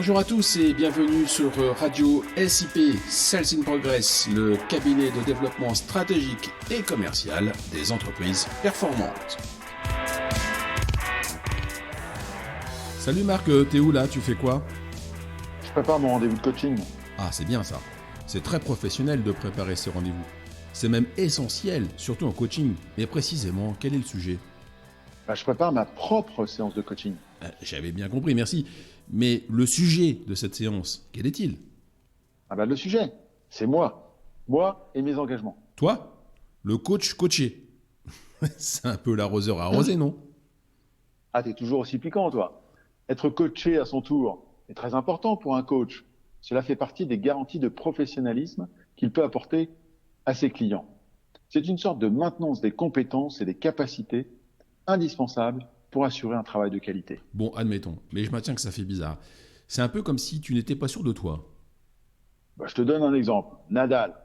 Bonjour à tous et bienvenue sur Radio SIP, Sales in Progress, le cabinet de développement stratégique et commercial des entreprises performantes. Salut Marc, t'es où là? Tu fais quoi? Je prépare mon rendez-vous de coaching. Ah, c'est bien ça. C'est très professionnel de préparer ces rendez-vous. C'est même essentiel, surtout en coaching. Mais précisément, quel est le sujet? Je prépare ma propre séance de coaching. J'avais bien compris, merci. Mais le sujet de cette séance, quel est-il? Le sujet, c'est moi. Moi et mes engagements. Toi, le coach coaché. C'est un peu l'arroseur arrosé, non? Ah, t'es toujours aussi piquant, toi. Être coaché à son tour est très important pour un coach. Cela fait partie des garanties de professionnalisme qu'il peut apporter à ses clients. C'est une sorte de maintenance des compétences et des capacités indispensables pour assurer un travail de qualité. Bon, admettons, mais je maintiens que ça fait bizarre. C'est un peu comme si tu n'étais pas sûr de toi. Je te donne un exemple. Nadal,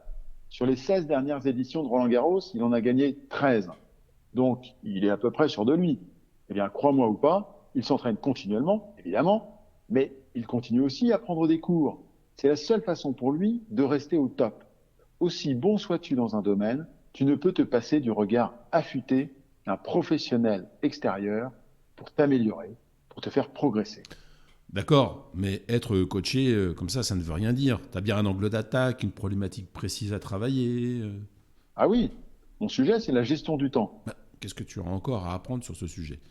sur les 16 dernières éditions de Roland-Garros, il en a gagné 13. Donc, il est à peu près sûr de lui. Eh bien, crois-moi ou pas, il s'entraîne continuellement, évidemment, mais il continue aussi à prendre des cours. C'est la seule façon pour lui de rester au top. Aussi bon sois-tu dans un domaine, tu ne peux te passer du regard affûté d'un professionnel extérieur pour t'améliorer, pour te faire progresser. D'accord, mais être coaché comme ça ne veut rien dire. T'as bien un angle d'attaque, une problématique précise à travailler. Ah oui, mon sujet, c'est la gestion du temps. Qu'est-ce que tu as encore à apprendre sur ce sujet?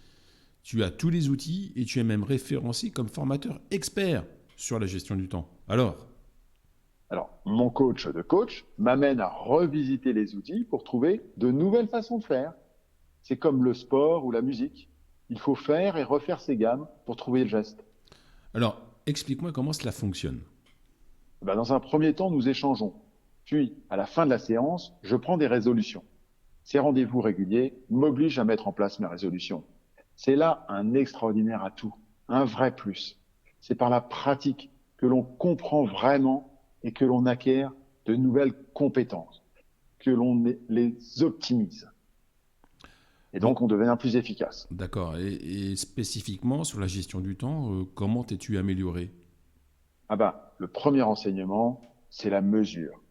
Tu as tous les outils et tu es même référencé comme formateur expert sur la gestion du temps. Alors, mon coach de coach m'amène à revisiter les outils pour trouver de nouvelles façons de faire. C'est comme le sport ou la musique. Il faut faire et refaire ses gammes pour trouver le geste. Alors, explique-moi comment cela fonctionne. Dans un premier temps, nous échangeons. Puis, à la fin de la séance, je prends des résolutions. Ces rendez-vous réguliers m'obligent à mettre en place mes résolutions. C'est là un extraordinaire atout, un vrai plus. C'est par la pratique que l'on comprend vraiment et que l'on acquiert de nouvelles compétences, que l'on les optimise. Et donc, on devient plus efficace. D'accord. Et spécifiquement sur la gestion du temps, comment t'es-tu amélioré? Le premier enseignement, c'est la mesure.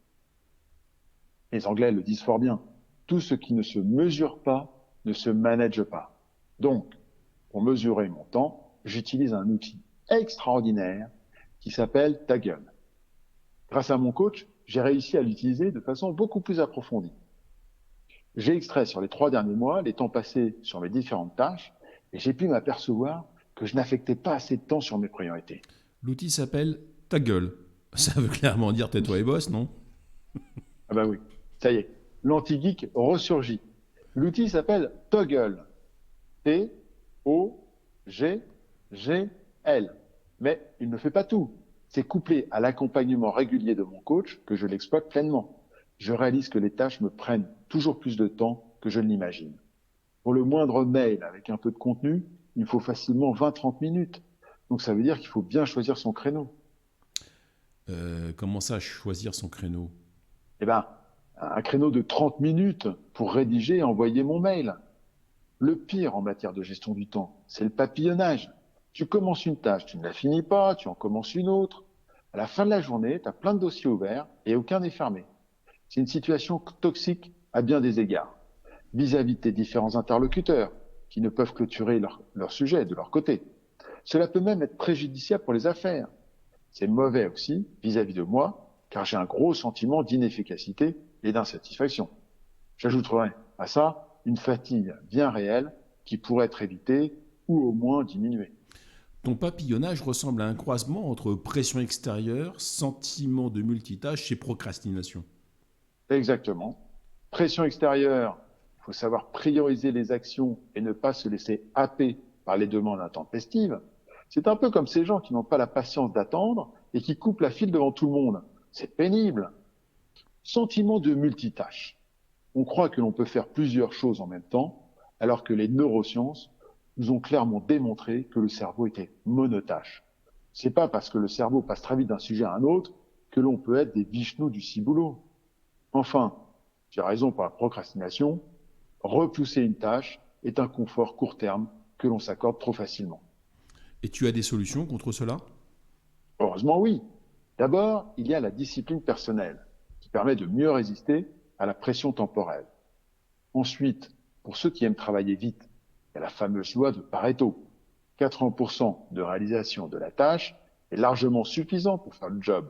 Les Anglais le disent fort bien. Tout ce qui ne se mesure pas ne se manage pas. Donc, pour mesurer mon temps, j'utilise un outil extraordinaire qui s'appelle Taggle. Grâce à mon coach, j'ai réussi à l'utiliser de façon beaucoup plus approfondie. J'ai extrait sur les 3 derniers mois les temps passés sur mes différentes tâches et j'ai pu m'apercevoir que je n'affectais pas assez de temps sur mes priorités. L'outil s'appelle Ta gueule. Ça veut clairement dire tais-toi et bosse, non? Oui, ça y est, l'anti-geek ressurgit. L'outil s'appelle Toggle. T-O-G-G-L. Mais il ne fait pas tout. C'est couplé à l'accompagnement régulier de mon coach que je l'exploite pleinement. Je réalise que les tâches me prennent toujours plus de temps que je ne l'imagine. Pour le moindre mail avec un peu de contenu, il faut facilement 20-30 minutes. Donc ça veut dire qu'il faut bien choisir son créneau. Comment ça, choisir son créneau? Un créneau de 30 minutes pour rédiger et envoyer mon mail. Le pire en matière de gestion du temps, c'est le papillonnage. Tu commences une tâche, tu ne la finis pas, tu en commences une autre. À la fin de la journée, tu as plein de dossiers ouverts et aucun n'est fermé. C'est une situation toxique à bien des égards, vis-à-vis de tes différents interlocuteurs qui ne peuvent clôturer leur sujet de leur côté. Cela peut même être préjudiciable pour les affaires. C'est mauvais aussi vis-à-vis de moi, car j'ai un gros sentiment d'inefficacité et d'insatisfaction. J'ajouterai à ça une fatigue bien réelle qui pourrait être évitée ou au moins diminuée. Ton papillonnage ressemble à un croisement entre pression extérieure, sentiment de multitâche et procrastination. Exactement. Pression extérieure, il faut savoir prioriser les actions et ne pas se laisser happer par les demandes intempestives. C'est un peu comme ces gens qui n'ont pas la patience d'attendre et qui coupent la file devant tout le monde. C'est pénible. Sentiment de multitâche. On croit que l'on peut faire plusieurs choses en même temps, alors que les neurosciences nous ont clairement démontré que le cerveau était monotâche. C'est pas parce que le cerveau passe très vite d'un sujet à un autre que l'on peut être des Vishnous du ciboulot. Enfin, tu as raison pour la procrastination, repousser une tâche est un confort court terme que l'on s'accorde trop facilement. Et tu as des solutions contre cela? Heureusement, oui. D'abord, il y a la discipline personnelle, qui permet de mieux résister à la pression temporelle. Ensuite, pour ceux qui aiment travailler vite, il y a la fameuse loi de Pareto. 80% de réalisation de la tâche est largement suffisant pour faire le job.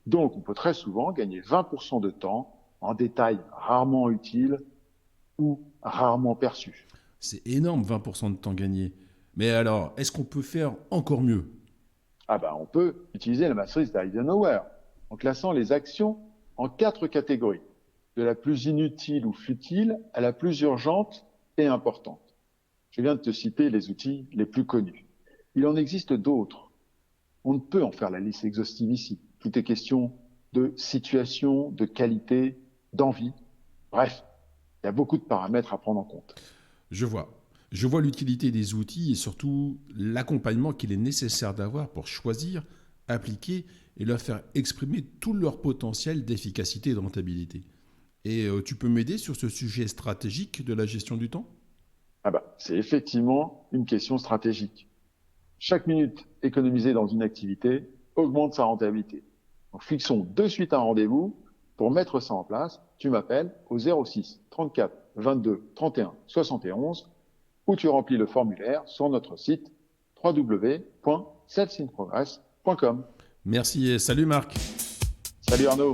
Donc, on peut très souvent gagner 20% de temps en détails rarement utiles ou rarement perçus. C'est énorme, 20% de temps gagné. Mais alors, est-ce qu'on peut faire encore mieux? Ah ben, on peut utiliser la matrice d'Eisenhower en classant les actions en 4 catégories, de la plus inutile ou futile à la plus urgente et importante. Je viens de te citer les outils les plus connus. Il en existe d'autres. On ne peut en faire la liste exhaustive ici. Tout est question de situation, de qualité, d'envie. Bref, il y a beaucoup de paramètres à prendre en compte. Je vois. Je vois l'utilité des outils et surtout l'accompagnement qu'il est nécessaire d'avoir pour choisir, appliquer et leur faire exprimer tout leur potentiel d'efficacité et de rentabilité. Et tu peux m'aider sur ce sujet stratégique de la gestion du temps? Ah bah, c'est effectivement une question stratégique. Chaque minute économisée dans une activité augmente sa rentabilité. Donc, fixons de suite un rendez-vous. Pour mettre ça en place, tu m'appelles au 06 34 22 31 71 ou tu remplis le formulaire sur notre site www.salesInProgress.com. Merci et salut Marc. Salut Arnaud.